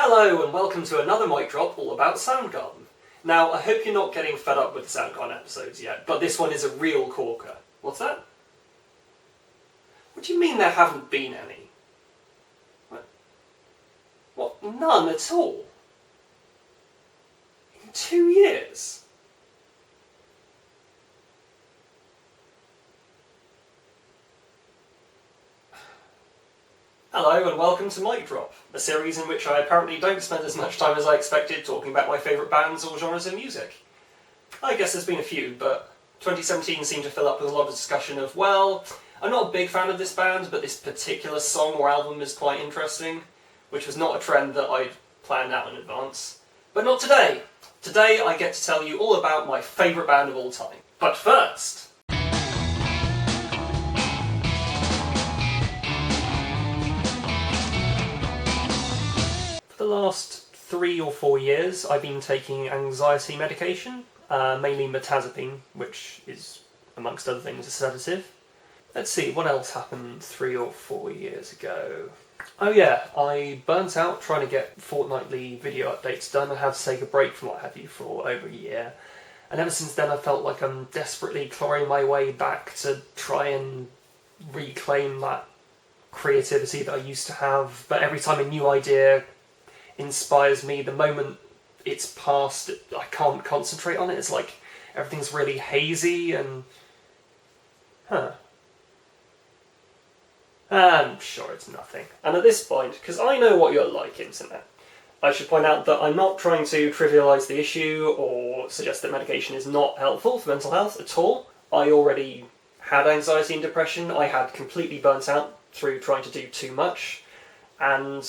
Hello and welcome to another mic drop all about Soundgarden. Now, I hope you're not getting fed up with the Soundgarden episodes yet, but this one is a real corker. What's that? What do you mean there haven't been any? What? None at all? In 2 years? Hello and welcome to Mic Drop, a series in which I apparently don't spend as much time as I expected talking about my favourite bands or genres of music. I guess there's been a few, but 2017 seemed to fill up with a lot of discussion of, well, I'm not a big fan of this band, but this particular song or album is quite interesting, which was not a trend that I'd planned out in advance. But not today! Today I get to tell you all about my favourite band of all time. But first... For the last 3 or 4 years I've been taking anxiety medication, mainly mirtazapine, which is, amongst other things, a sedative. Let's see, what else happened 3 or 4 years ago? Oh yeah, I burnt out trying to get fortnightly video updates done. I had to take a break from what have you for over a year. And ever since then I felt like I'm desperately clawing my way back to try and reclaim that creativity that I used to have. But every time a new idea inspires me, the moment it's past, I can't concentrate on it. It's like everything's really hazy and... I'm sure it's nothing. And at this point, because I know what you're like, Internet, I should point out that I'm not trying to trivialise the issue or suggest that medication is not helpful for mental health at all. I already had anxiety and depression. I had completely burnt out through trying to do too much, and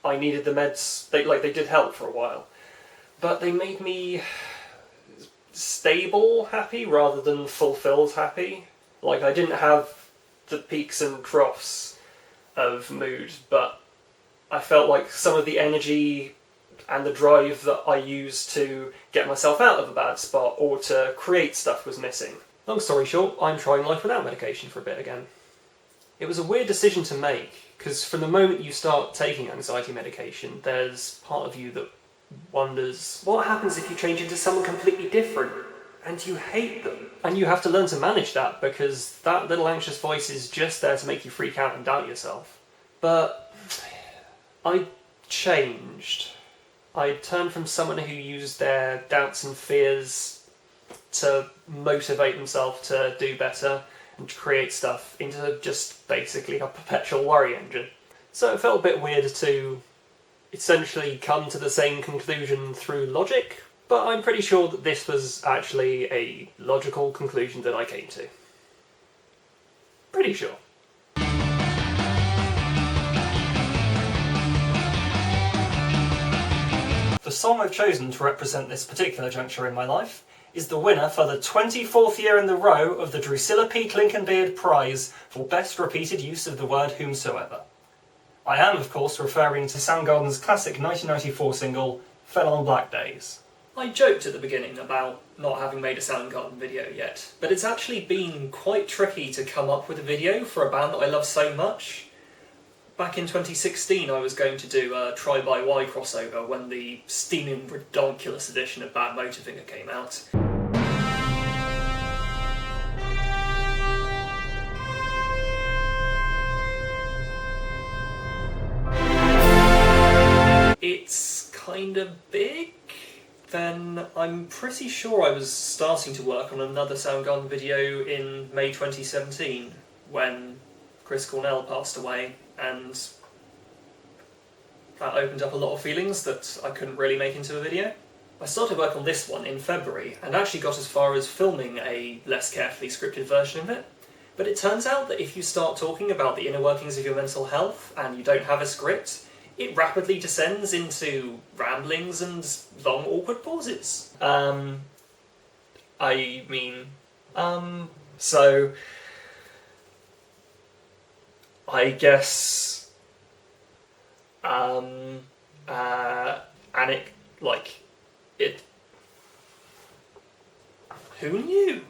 I needed the meds. They did help for a while, but they made me stable happy rather than fulfilled happy. Like, I didn't have the peaks and troughs of mood, but I felt like some of the energy and the drive that I used to get myself out of a bad spot or to create stuff was missing. Long story short, I'm trying life without medication for a bit again. It was a weird decision to make, because from the moment you start taking anxiety medication, there's part of you that wonders, what happens if you change into someone completely different? And you hate them. And you have to learn to manage that, because that little anxious voice is just there to make you freak out and doubt yourself. But I changed. I turned from someone who used their doubts and fears to motivate themselves to do better and to create stuff into just basically a perpetual worry engine. So it felt a bit weird to essentially come to the same conclusion through logic, but I'm pretty sure that this was actually a logical conclusion that I came to. Pretty sure. The song I've chosen to represent this particular juncture in my life is the winner for the 24th year in the row of the Drusilla P. Clinkenbeard Prize for Best Repeated Use of the Word Whomsoever. I am, of course, referring to Soundgarden's classic 1994 single, Fell on Black Days. I joked at the beginning about not having made a Soundgarden video yet, but it's actually been quite tricky to come up with a video for a band that I love so much. Back in 2016 I was going to do a Try by Y crossover when the steaming redonkulous edition of Bad Motorfinger came out. It's kind of big. Then I'm pretty sure I was starting to work on another Soundgarden video in May 2017 when Chris Cornell passed away, and that opened up a lot of feelings that I couldn't really make into a video. I started work on this one in February and actually got as far as filming a less carefully scripted version of it, but it turns out that if you start talking about the inner workings of your mental health and you don't have a script, it rapidly descends into ramblings and long, awkward pauses. So I guess, and it, like, it, who knew?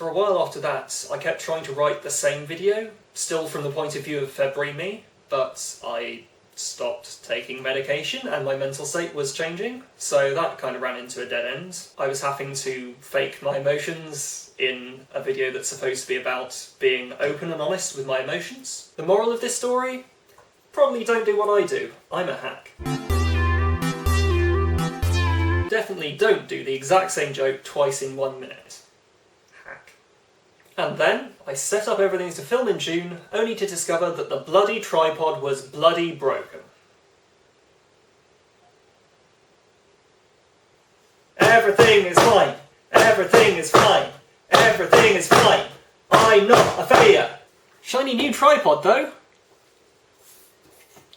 For a while after that, I kept trying to write the same video, still from the point of view of February me, but I stopped taking medication and my mental state was changing, so that kind of ran into a dead end. I was having to fake my emotions in a video that's supposed to be about being open and honest with my emotions. The moral of this story? Probably don't do what I do. I'm a hack. Definitely don't do the exact same joke twice in 1 minute. Hack. And then, I set up everything to film in June, only to discover that the bloody tripod was bloody broken. Everything is fine. Everything is fine. Everything is fine. I'm not a failure. Shiny new tripod though.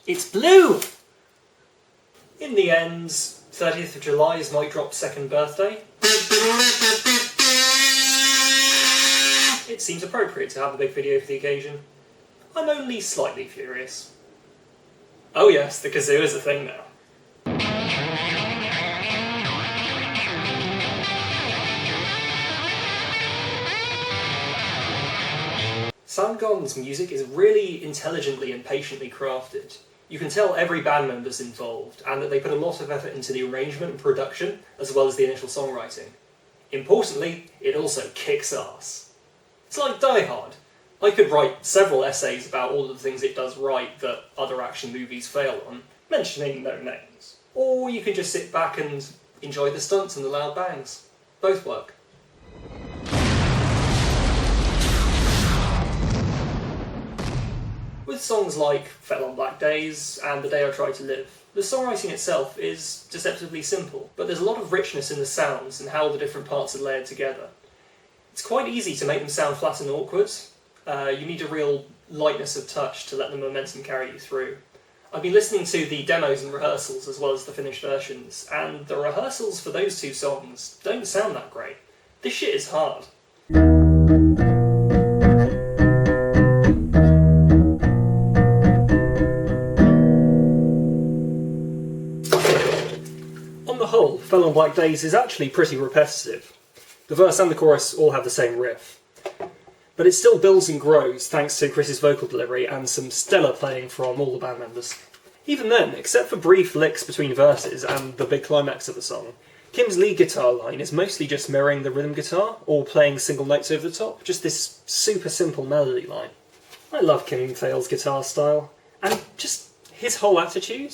It's blue! In the end, 30th of July is my drop's second birthday. It seems appropriate to have a big video for the occasion. I'm only slightly furious. Oh yes, the kazoo is a thing now. Soundgarden's music is really intelligently and patiently crafted. You can tell every band member's involved, and that they put a lot of effort into the arrangement and production, as well as the initial songwriting. Importantly, it also kicks ass. It's like Die Hard. I could write several essays about all of the things it does right that other action movies fail on, mentioning no names. Or you can just sit back and enjoy the stunts and the loud bangs. Both work. With songs like Fell on Black Days and The Day I Tried to Live, the songwriting itself is deceptively simple, but there's a lot of richness in the sounds and how the different parts are layered together. It's quite easy to make them sound flat and awkward. You need a real lightness of touch to let the momentum carry you through. I've been listening to the demos and rehearsals as well as the finished versions, and the rehearsals for those two songs don't sound that great. This shit is hard. On the whole, Fell on Black Days is actually pretty repetitive. The verse and the chorus all have the same riff. But it still builds and grows thanks to Chris's vocal delivery and some stellar playing from all the band members. Even then, except for brief licks between verses and the big climax of the song, Kim's lead guitar line is mostly just mirroring the rhythm guitar, or playing single notes over the top, just this super simple melody line. I love Kim Thayil's guitar style, and just his whole attitude.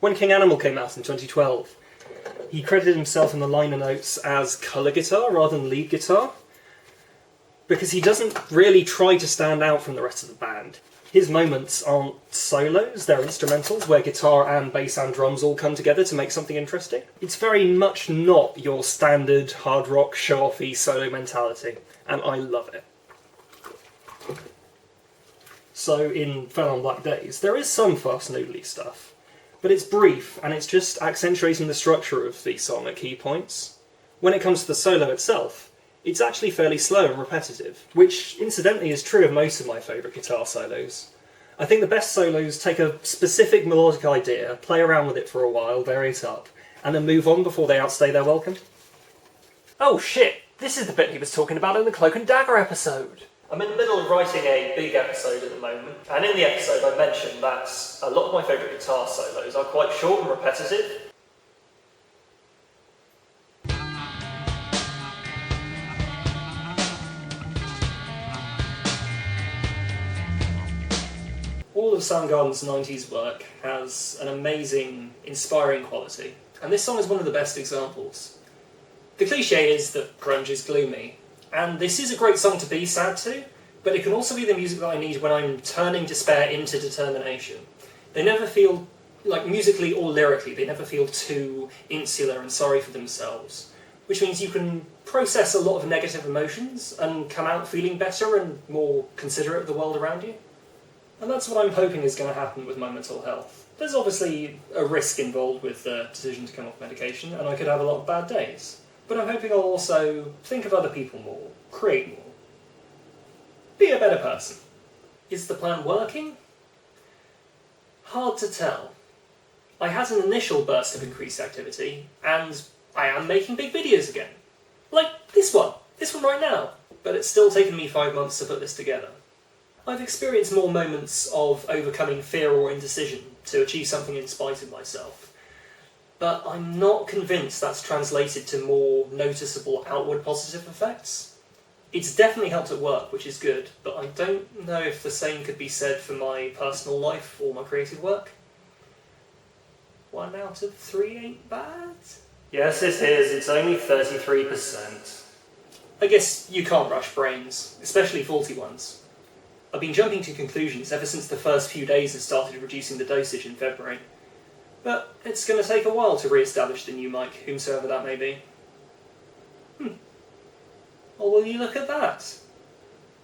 When King Animal came out in 2012, he credited himself in the liner notes as colour guitar rather than lead guitar, because he doesn't really try to stand out from the rest of the band. His moments aren't solos, they're instrumentals, where guitar and bass and drums all come together to make something interesting. It's very much not your standard hard rock show-offy solo mentality, and I love it. So in Fell on Black Days, there is some fast noodly stuff, but it's brief, and it's just accentuating the structure of the song at key points. When it comes to the solo itself, it's actually fairly slow and repetitive, which incidentally is true of most of my favourite guitar solos. I think the best solos take a specific melodic idea, play around with it for a while, vary it up, and then move on before they outstay their welcome. Oh shit, this is the bit he was talking about in the Cloak and Dagger episode! I'm in the middle of writing a big episode at the moment, and in the episode I mentioned that a lot of my favourite guitar solos are quite short and repetitive. All of Soundgarden's 90s work has an amazing, inspiring quality, and this song is one of the best examples. The cliché is that grunge is gloomy, and this is a great song to be sad to, but it can also be the music that I need when I'm turning despair into determination. They never feel, like musically or lyrically, they never feel too insular and sorry for themselves, which means you can process a lot of negative emotions and come out feeling better and more considerate of the world around you. And that's what I'm hoping is going to happen with my mental health. There's obviously a risk involved with the decision to come off medication, and I could have a lot of bad days. But I'm hoping I'll also think of other people more, create more. Be a better person. Is the plan working? Hard to tell. I had an initial burst of increased activity, and I am making big videos again. Like this one right now. but it's still taken me 5 months to put this together. I've experienced more moments of overcoming fear or indecision to achieve something in spite of myself, but I'm not convinced that's translated to more noticeable outward positive effects. It's definitely helped at work, which is good, but I don't know if the same could be said for my personal life or my creative work. 1 out of 3 ain't bad? Yes, it is. It's only 33%. I guess you can't rush brains, especially faulty ones. I've been jumping to conclusions ever since the first few days have started reducing the dosage in February. But it's going to take a while to re-establish the new mic, whomsoever that may be. Or will you look at that?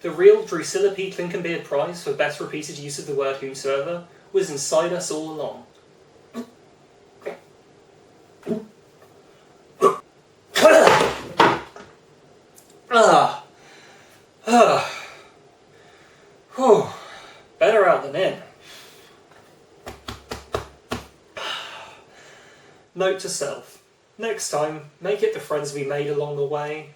The real Drusilla P. Klinkenbeard Prize for best repeated use of the word whomsoever was inside us all along. Better out than in. Note to self. Next time, make it the friends we made along the way.